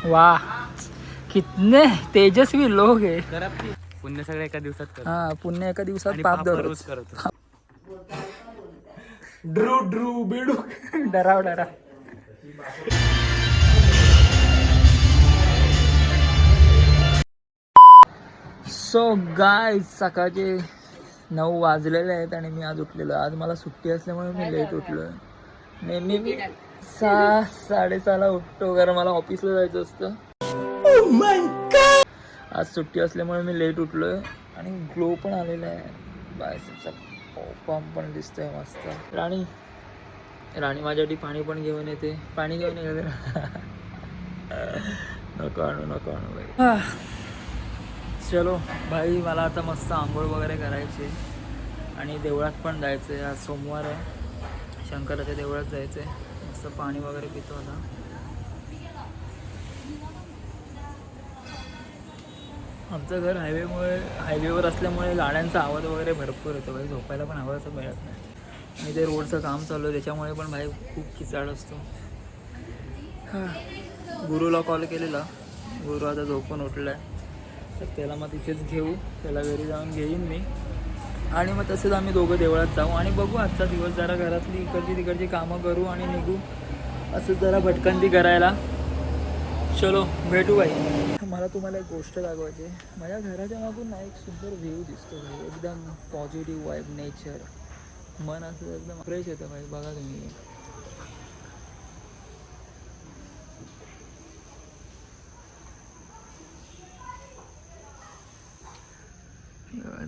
वाह कितने तेजस्वी लोग है। पुण्य सगळे एका दिवसात करतो. हा पुण्य एका दिवसात पाप दररोज करतो. ड्रू ड्रू बेडू डराव डरा. सो गाइस सकाळचे 9 वाजलेले आहेत आणि मी आज उठलेलो. आज मला सुट्टी असल्यामुळे मी लेट उठलो. नेहमी मी 6-6:30ला उठतो कारण मला ऑफिसला जायचं असतं. आज सुट्टी असल्यामुळे मी लेट उठलोय आणि ग्लो पण आलेला आहे. बायसेपचा पंप पण दिसतोय मस्त. राणी माझ्यासाठी पाणी पण घेऊन येते. पाणी घेऊन येते. नको आणू भाई. चलो भाई मला आता मस्त आंघोळ वगैरे करायची आणि देवळात पण जायचं आहे. आज सोमवार आहे. शंकराच्या देवळात जायचं आहे. मस्त पाणी वगैरे पितो आता. आमचं घर हायवेवर असल्यामुळे गाड्यांचा आवाज वगैरे भरपूर येतो भाई. झोपायला पण आवाज मिळत नाही. आणि ते रोडचं काम चालू आहे त्याच्यामुळे पण भाई खूप खिचाड असतो. गुरुला कॉल केलेला. गुरु आता झोपून उठला आहे तर त्याला मग तिथेच घेऊ. त्याला घरी जाऊन घेईन मी आणि मग तसंच आम्ही दोघं देवळात जाऊ आणि बघू आजचा दिवस जरा घरातली इकडची तिकडची कामं करू आणि निघू. असं जरा भटकंती करायला. चलो भेटू बाई. मला तुम्हाला एक गोष्ट दाखवायची. माझ्या घराच्या मागून ना एक सुंदर व्ह्यू दिसतो भाई. एकदम पॉझिटिव्ह वाईब नेचर. मन असं एकदम फ्रेश येतं भाई. बघा तुम्ही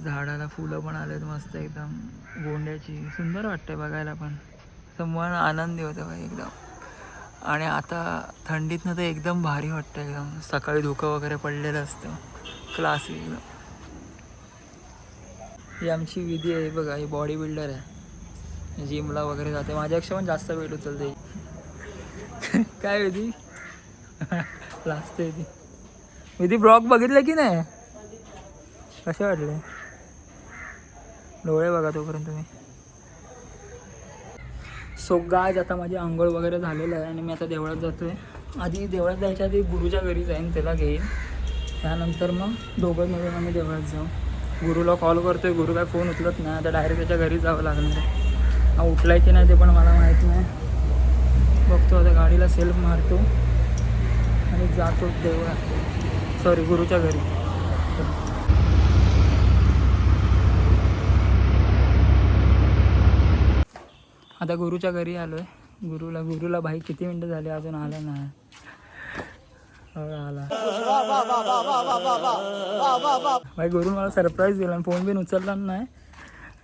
झाडाला फुलं पण आलेत मस्त एकदम गोंड्याची. सुंदर वाटतंय बघायला पण. मन आनंदी होतं भाई एकदम. आणि आता थंडीतनं तर एकदम भारी वाटतं एकदम. सकाळी धुकं वगैरे पडलेलं असतं. क्लास एकदम. ही आमची विधी आहे बघा. ही बॉडी बिल्डर आहे. जिमला वगैरे जाते. माझ्यापेक्षा पण जास्त वेट उचलते. काय विधी लाजते ती. विधी ब्लॉग बघितलं की नाही? कसे वाटले? डोळे बघा तोपर्यंत तुम्ही. सो गाइस आता माझी आंघोळ वगैरे झालेलं आहे आणि मी आता देवळात जातो आहे. आधी देवळात जायच्या आधी गुरुच्या घरी जाईन. त्याला घेईन. त्यानंतर मग दोघं मिळून आम्ही देवळात जाऊ. गुरुला कॉल करतो आहे. गुरु काय फोन उचलत नाही. आता डायरेक्ट त्याच्या घरी जावं लागणार आहे. हा उठलाय की नाही ते पण मला माहीत नाही. बघतो आता. गाडीला सेल्फ मारतो आणि जातो देवळात. सॉरी गुरुच्या घरी. आता गुरुच्या घरी आलो आहे. गुरुला भाई किती मिनटं झाली अजून आला नाही. आला भाई. गुरु मला सरप्राईज दिला. फोन बिन उचलला नाही.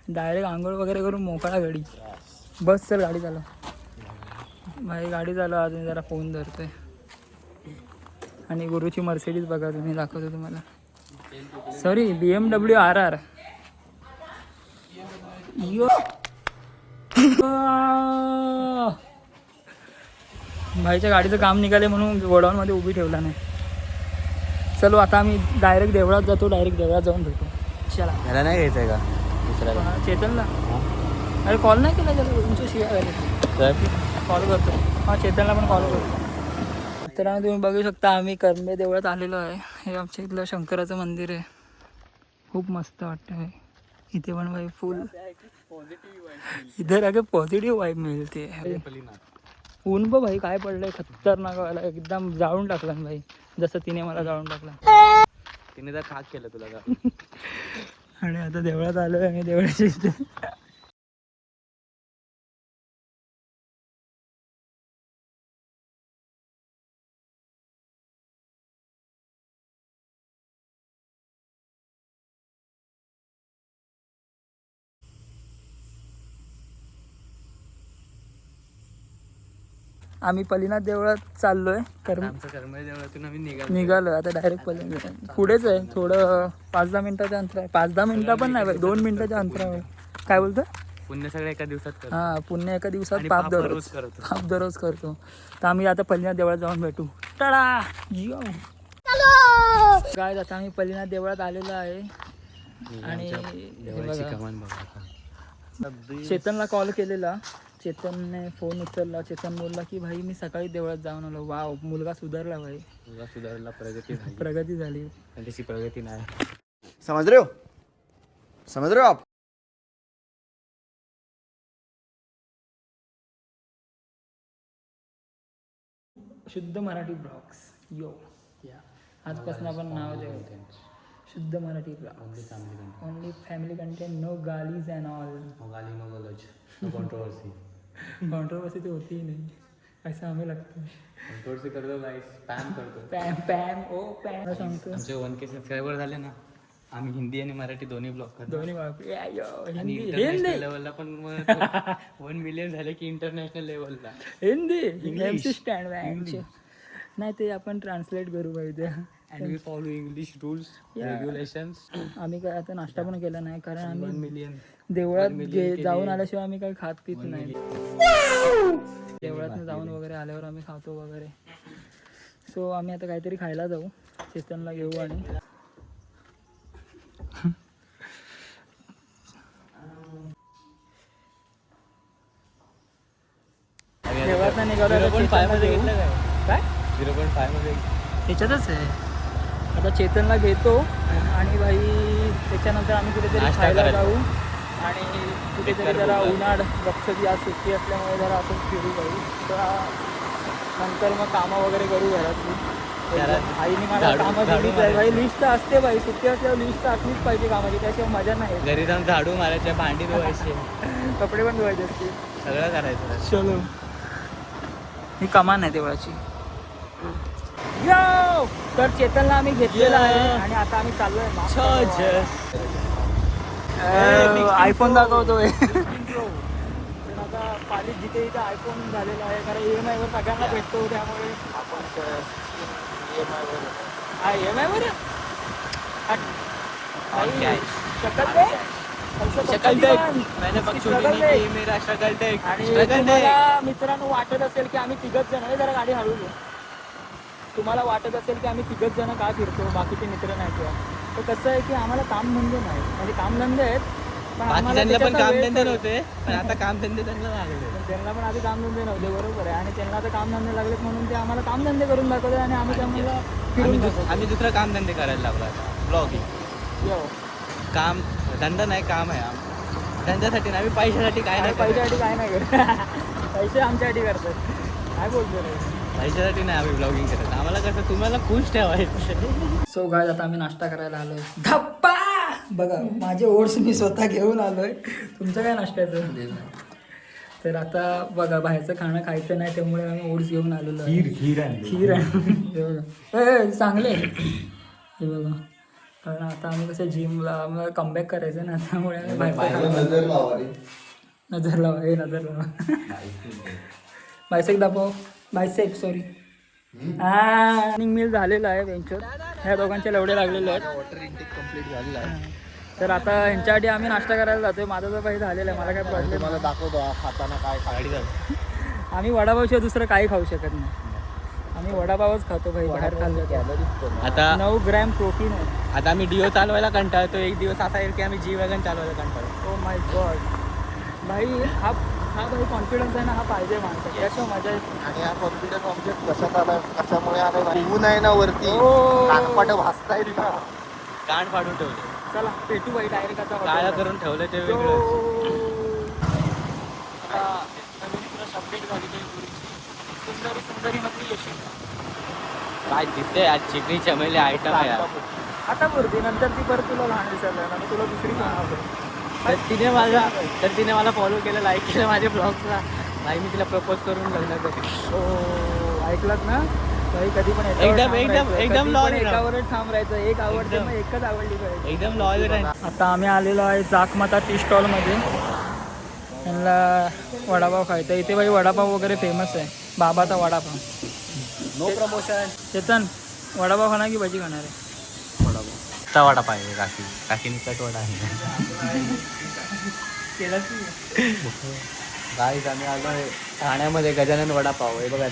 डायरेक्ट आंघोळ वगैरे करून मोकळा घरी. बस चल गाडी चालव भाई. गाडी चालव. अजून जरा फोन धरतोय. आणि गुरुची मर्सिडीज बघा तुम्ही. दाखवतो तुम्हाला. Sorry BMW RR. भाईच्या गाडीचं काम निघाले म्हणून गोडाऊनमध्ये उभी ठेवला नाही. चलो आता आम्ही डायरेक्ट देवळात जातो. डायरेक्ट देवळात जाऊन भेटू. चला. त्याला नाही घ्यायचं आहे का दुसऱ्याला? चेतनला अरे कॉल नाही केला त्याला. तुमच्या शिवाय कॉल करतो. हां चेतनला पण कॉल करतो. तर तुम्ही बघू शकता आम्ही कर्मे देवळात आलेलो आहे. हे आमच्या इथलं शंकराचं मंदिर आहे. खूप मस्त वाटतं आहे. इथे पण भाई फुल इधर आगे पॉझिटिव्ह वाईब मिळते. ऊन बघ भाई काय पडलंय खतरनाक व्हायला. एकदम जाळून टाकला भाई. जसं तिने मला जाळून टाकला. तिने तर खाक केलं तुला का? आणि आता देवळात आलोय आम्ही. देवळाच्या इथे आम्ही पलिनाथ देवळात चाललोय. कर्मय देवळातून आम्ही निघालो आता डायरेक्ट पलिनाथ. पुढेच आहे थोडं. 5-10 मिनिटाचं अंतर आहे. 5-10 मिनिटं पण नाही. 2 मिनिटाच्या अंतरावर. काय बोलतो? पुण्य सगळे एका दिवसात करतो. हां पुण्य एका दिवसात पाप दररोज करतो. तर आम्ही आता पलिनाथ देवळात जाऊन भेटू. टाळा जिओ. काय आता आम्ही पलिनाथ देवळात आलेलो आहे. आणि देवळाची कमान बघा. चेतनला कॉल केलेला. चेतनने फोन उचलला. चेतन बोलला की भाई मी सकाळी देवळात जाऊन आलो. वाव, मुलगा सुधारला भाई. मुलगा सुधारला, प्रगती झाली. प्रगती झाली. पण त्याची प्रगती नाही. समझ रहे हो आप? शुद्ध मराठी ब्लॉग्स यो या आजपासून आपण नाव देऊ. शुद्ध Marathi blogs, only family content, no गालीज अँड ऑल. गाली नो गलज, नो कॉन्ट्रोवर्सी. कॉन्ट्रोवर्सी तो होती ही नाही, ऐसा हमें लगता है. कॉन्ट्रोवर्सी करतो गाईस, स्पॅम करतो. पॅम पॅम ओ पॅम सांगतो. आमचे 1K सबस्क्रायबर झाले ना, आम्ही हिंदी आणि मराठी दोन्ही ब्लॉग करतो. दोन्ही बाप आणि हिंदी इंटरनॅशनल लेवलला पण 1 मिलियन झाले की इंटरनॅशनल लेवलला. हिंदी English. MC स्टँड नाही ते आपण ट्रान्सलेट करू पाहिजे. And we follow English rules regulations. आम्ही काय आता नाश्ता पण केला नाही कारण 1 आम्ही मिलियन देवळात 1 million जाऊन केले. आल्याशिवाय आम्ही काही खात पित नाही. देवळात जाऊन वगैरे आल्यावर आम्ही खातो वगैरे. सो आम्ही आता काहीतरी खायला जाऊ, चेतनला घेऊ आणि देवळात निघालो. 0.5 मध्ये घेतलं काय? काय 0.5 मध्ये त्याच्यातच आहे. आता चेतनला घेतो आणि भाई त्याच्यानंतर आम्ही कुठेतरी नाश्ता खायला करायला. जाऊ आणि कुठेतरी जरा उन्हाळ गपचती आज सुट्टी असल्यामुळे जरा असं फिरू पाहिजे. नंतर मग कामं वगैरे करू घरातली. घरात आईने मला झाडू- कामं झाडू दिलीच आहे भाई. मारायची. लिस्ट असते भाई, सुट्टी असल्यावर लिस्ट असलीच पाहिजे कामाची, त्याशिवाय मजा नाही. घरी जाऊन झाडू मारायचे, भांडी धुवायचे, कपडे पण धुवायचे असतील. सगळं करायचं. चलो, ही कमान आहे देवळाची. यो तर चेतनला आम्ही घेतलेला आहे आणि आता आम्ही चाललोय आयफोन दाखवतोय. पण आता पालीत जिथे इथे आयफोन झालेला आहे कारण EMI वर सगळ्यांना भेटतो, त्यामुळे EMI वर शकल दे. शकल देख, मैंने बकचोदी नहीं की, मेरा शकल देख. आणि शकल देख. तुम्हाला मित्रांनो वाटत असेल की आम्ही तिघच जण आहे, जरा गाडी हळू घे. तुम्हाला वाटत असेल की आम्ही तिघच जण का फिरतो, बाकीचे मित्र नाही किंवा, तर कसं आहे की आम्हाला कामधंदे नाही. म्हणजे कामधंदे आहेत पण आम्हाला बाकीच्यांना पण त्याच्यात वेळ कामधंदे तर- नव्हते, पण आता कामधंदे त्यांना लागले. पण त्यांना पण आधी कामधंदे नव्हते, बरोबर आहे. आणि त्यांना आता कामधंदे लागलेत म्हणून ते आम्हाला कामधंदे करून दाखवले आणि आम्ही त्यामुळे फिरून दाखवतो. आम्ही दुसरं कामधंदे करायला लागलो आता. ब्लॉगिंग यो. काम, धंदा नाही काम आहे. धंद्यासाठी नाही, आम्ही पैशासाठी काय नाही करत. पैशासाठी काय नाही करत. पैसे आमच्यासाठी करतात. काय बोलतो रे. पैशासाठी नाही आम्ही ब्लॉगिंग करत. आम्हाला कसं तुम्हाला खुश ठेवायचं. सो गाय आता आम्ही नाश्ता करायला आलोय. धप्पा बघा, माझे ओट्स मी स्वतः घेऊन आलोय. तुमचं काय नाश्त्याचं? तर आता बघा, बाहेरचं खाणं खायचं नाही त्यामुळे आम्ही ओट्स घेऊन आलेलो आहे. खीर आहे. हे बघा, चांगले हे बघा. कारण आता आम्ही कसं जिमला आम्हाला कमबॅक करायचं ना, त्यामुळे आम्ही बाहेरचं नजर लावा रे. नजर लावा. हे नजर लावा. बायसेक दाखव. Bisect sorry. रनिंग मिल झालेलं आहे बेंचवर. ह्या दोघांचे लवडे लागलेले आहेत. वॉटर इंटेक कम्प्लीट झालेला आहे. तर आता ह्यांच्यासाठी आम्ही नाश्ता करायला जातोय. माझा तर काही झालेला आहे, मला काय प्रॉब्लेम. मला दाखवतो खाताना काय गाडी आम्ही वडापावशिवाय दुसरं काही खाऊ शकत नाही. आम्ही वडापावच खातो भाई. बाहेर खाल्लं तर आता 9 ग्रॅम प्रोटीन आहे. आता आम्ही डिओ चालवायला कंटाळतो. एक दिवस असा येईल की आम्ही जी वॅगन चालवायला कंटाळतो. ओ माय गॉड भाई, हा भाई कॉन्फिडन्स आहे ना, हा पाहिजे माणसाला, त्याशिवाय मजा येते. आणि हा कॉन्फिडन्स ऑब्जेक्ट कशामुळे आला? ऊन आहे ना वरती, ओ. कानपाट भासताय ना. कान फाडून ठेवले, चला भेटू भाई डायरेक्ट आता काळा हॉटेलला. करून ठेवलं ते वेगळं. आता नवीन ब्रश अपडेट झाली काही पुरीची. सुंदरी मधली येशील काय दिसते आज चिकनी चमेली आयटम आहे यार. आता पुरती, नंतर ती परत तुला लहान दिसायला आणि तुला दुसरी तर तिने मला फॉलो केलं, लाईक केलं माझ्या ब्लॉगला. भाई मी तिला प्रपोज करून लग्न करेन. हो ऐकलात ना भाई, कधी पण एकदम लॉयल राहा. एकावरच ठाम राहायचं. एक आवडते एकदम. मग एकच आवडली पाहिजे. एकदम लॉयल आहे. आता आम्ही आलेलो आहे जाकमाता टी स्टॉलमध्ये. त्यांना वडापाव खायचा. इथे भाई वडापाव वगैरे फेमस आहे. बाबाचा वडापाव. No promotion. चेतन वडापाव खाणार की भजी खाणार आहे? वडापाव. वडा पाहिजे काकीने कट वडा आहे. गाईस आम्ही आलो आहे ठाण्यामध्ये गजानन वडापाव. हे बघा,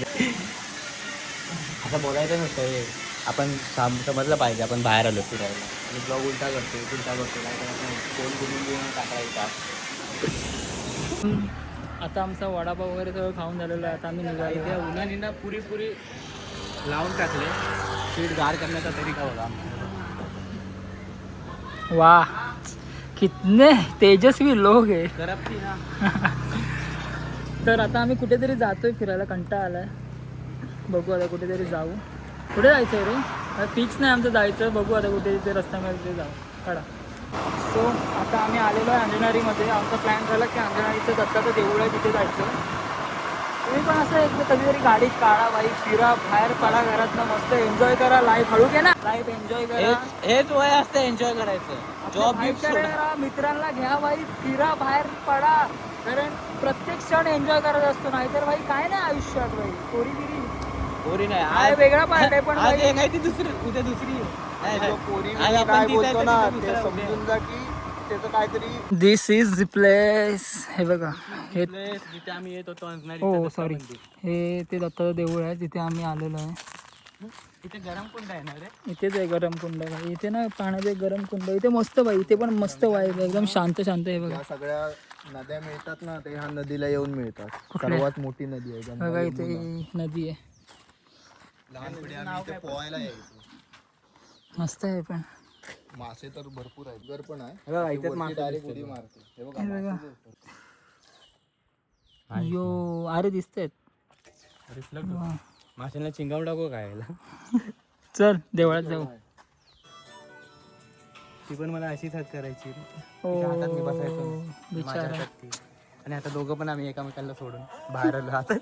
असं बोलायचं नसतं हे. आपण समजलं पाहिजे आपण बाहेर आलो फिरायला आणि ब्लॉग उलटा करतो काय करायचं, फोन करून घेऊन टाकायचा. आता आमचा वडापाव वगैरे सगळं खाऊन झालेलं आहे. आता आम्ही निघालो. त्या उन्हाने ना पुरी लावून टाकले सीट गार करण्याचा तरीका होता. वाह कितने तेजस्वी लोग आहे. करपती ना. तर आता आम्ही कुठेतरी जातोय फिरायला, कंटाळा आलाय. बघू आता कुठेतरी जाऊ. कुठे जायचं रे? फिक्स नाही आमचं जायचं. बघू आता कुठे तिथे रस्त्यामध्ये जाऊ. काढा. सो आता आम्ही आलेलो आहे अंजनारीमध्ये. आमचा प्लॅन झाला की अंजनारीचं दत्ताचं देऊळ आहे तिथे जायचं. तुम्ही पण असं एकदा कधीतरी गाडीत काढा बाईक, फिरा, बाहेर पडा घरातनं, मस्त एन्जॉय करा. लाईफ हळू घे ना, लाईफ एन्जॉय करा. हेच वय असतं एन्जॉय करायचं. जॉब करा, मित्रांना घ्या बाई, फिरा, बाहेर पडा. कारण प्रत्येक क्षण एन्जॉय करत असतो. नाहीतर भाई काय नाही आयुष्यात भाई. पोरी बिरी पोरी नाही आहे वेगळा पार्ट आहे पण आज भाई, एक आहे ती दुसरी उद्या दुसरी जो पोरी आज आपण काय तिथे आहे बोलतो तर ना तिथे ते दुसरा समजून जा की त्याचं काहीतरी. दिस इज द प्लेस. हे बघा हे प्लेस जिथे आम्ही येत होतो अंजनारीचं हो दत्त सॉरी, मंदिर. हे ते दत्ताचं देऊळ आहे जिथे आम्ही आलेलो आहे. तिथे गरम कुंड आहे ना रे. इथेच आहे गरम कुंड भाई. इथे ना पाण्याचे गरम कुंड. इथे मस्त भाई, इथे पण मस्त वाईब, एकदम शांत शांत. हे बघा या सगळ्या नद्या मिळतात ना ते ह्या नदीला येऊन मिळतात. कुठल्या? सर्वात मोठी नदी आहे बघा गंगा इथे यमुना. नदी आहे. लहानपणी आम्ही इथे पोहायला यायचो. मस्त आहे पण. मासे तर भरपूर आहेत. घर पण आहे. हे बघा, इथेच मासे डायरेक्ट दिसतात. उडी मारते. हे बघा हे बघा. मासे दिसतात. यो अरे दिसतायत. दिसलं का? माशांना चिंगाम टाकू काय चल देवळात जाऊ. ती पण मला अशीच हात करायची. ओ तिच्या हातात मी बसायचो. माझ्या बिचारा. हातात ती. आणि आता दोघं पण आम्ही एकामेकांना सोडून बाहेर आलो. आता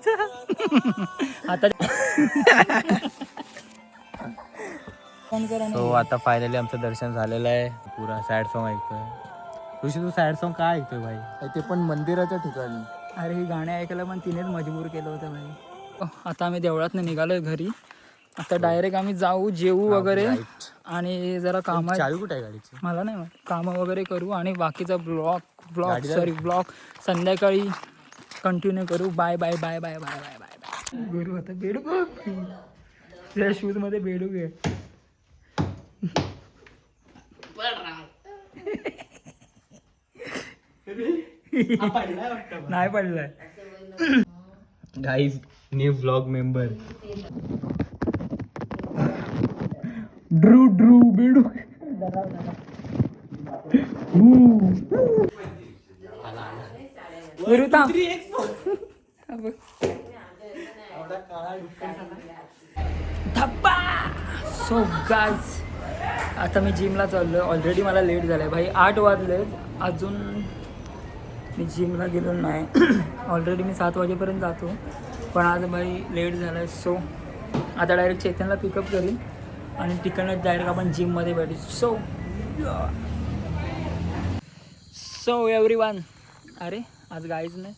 आता फोन करा ना. हो आता फायनली आमचं दर्शन झालेलं आहे. पुरा सॅड सॉन्ग ऐकतोय. ऋषी तू सॅड सॉन्ग काय ऐकतोय भाई? आणि ते पण मंदिराच्या ठिकाणी. अरे ही गाणे ऐकायला पण तिनेच मजबूर केलं होतं भाई. आता आम्ही देवळातनं निघालोय घरी. आता डायरेक्ट आम्ही जाऊ, जेवू वगैरे आणि जरा काम चावी कुठे आहे गाडीची? मला नाही माहिती, कामं वगैरे करू आणि बाकीचा ब्लॉग गाडीला- ब्लॉग संध्याकाळी कंटिन्यू करू. Bye bye bye bye bye bye bye bye. गुरु आता बेडू बघ, त्या शूज मध्ये बेडू घे. नाही पडलाय. Guys new blog member. ड्रू बेडू. गुरु थांब. धप्पा. सो गाईज आता मी जिमला चाललो. ऑलरेडी मला लेट झालं आहे भाई. 8 वाजले अजून मी जिमला गेलो नाही. ऑलरेडी मी 7 वाजेपर्यंत जातो पण आज भाई लेट झालं आहे. सो आता डायरेक्ट चेतनला पिकअप करीन आणि तिकडनं डायरेक्ट आपण जिममध्ये भेटू. So everyone. अरे आज गाईच नाही.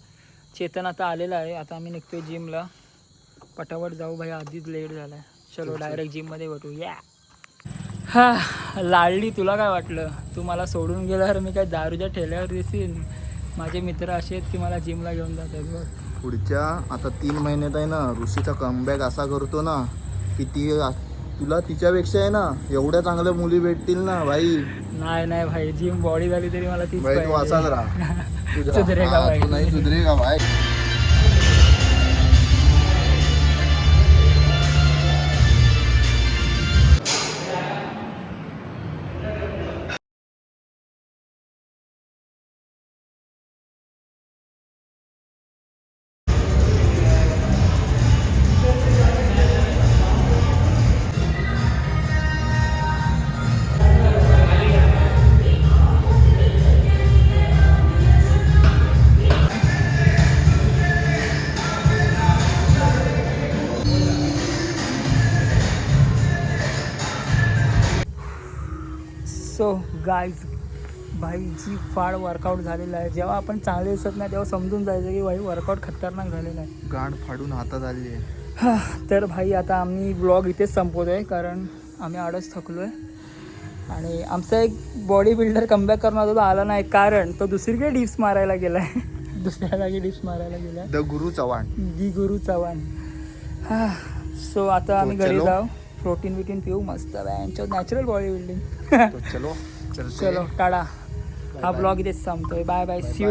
चेतन आता आलेला आहे. आता आम्ही निघतोय जिमला. पटापट जाऊ भाई, आधीच लेट झाला आहे. चलो डायरेक्ट जिममध्ये भेटू. या हा लाडली, तुला काय वाटलं? तू मला सोडून गेल्यावर मी काय दारूच्या ठेल्यावर दिसीन? माझे मित्र असे आहेत की मला जिमला घेऊन जातात बघ. पुढच्या आता 3 महिन्यात आहे ना ऋषीचा कमबॅक असा करतो ना की तुला तिच्यापेक्षा आहे ना एवढ्या चांगल्या मुली भेटतील ना भाई. नाही भाई, जिम बॉडी झाली तरी मला तीच भाई तू पाहिजे. असाच राहा. सुधरेगा हा, भाई. तू नाही सुधरेगा भाई. सो गाईज भाई जी फाड वर्कआउट झालेला आहे. जेव्हा आपण चांगले दिसत नाही तेव्हा समजून जायचं की भाई वर्कआउट खतरनाक झालेला आहे. गांड फाडून हातात आली आहे. तर भाई आता आम्ही ब्लॉग इथेच संपवतो आहे कारण आम्ही आडच थकलो आहे. आणि आमचा एक बॉडी बिल्डर कमबॅक करणार होता, तो आला नाही कारण तो दुसरीकडे डिप्स मारायला गेला आहे. दुसऱ्या जागी डिप्स मारायला गेला आहे. The Guru Chavan. Guru Chavan. So आता आम्ही घरी चलो. जाऊ, प्रोटीन बिटीन पिऊ मस्त यांच्या नॅचरल बॉडी बिल्डिंग. तो चलो चलते. चलो टाळा. हा ब्लॉग इथेच संपतोय. Bye bye. See you.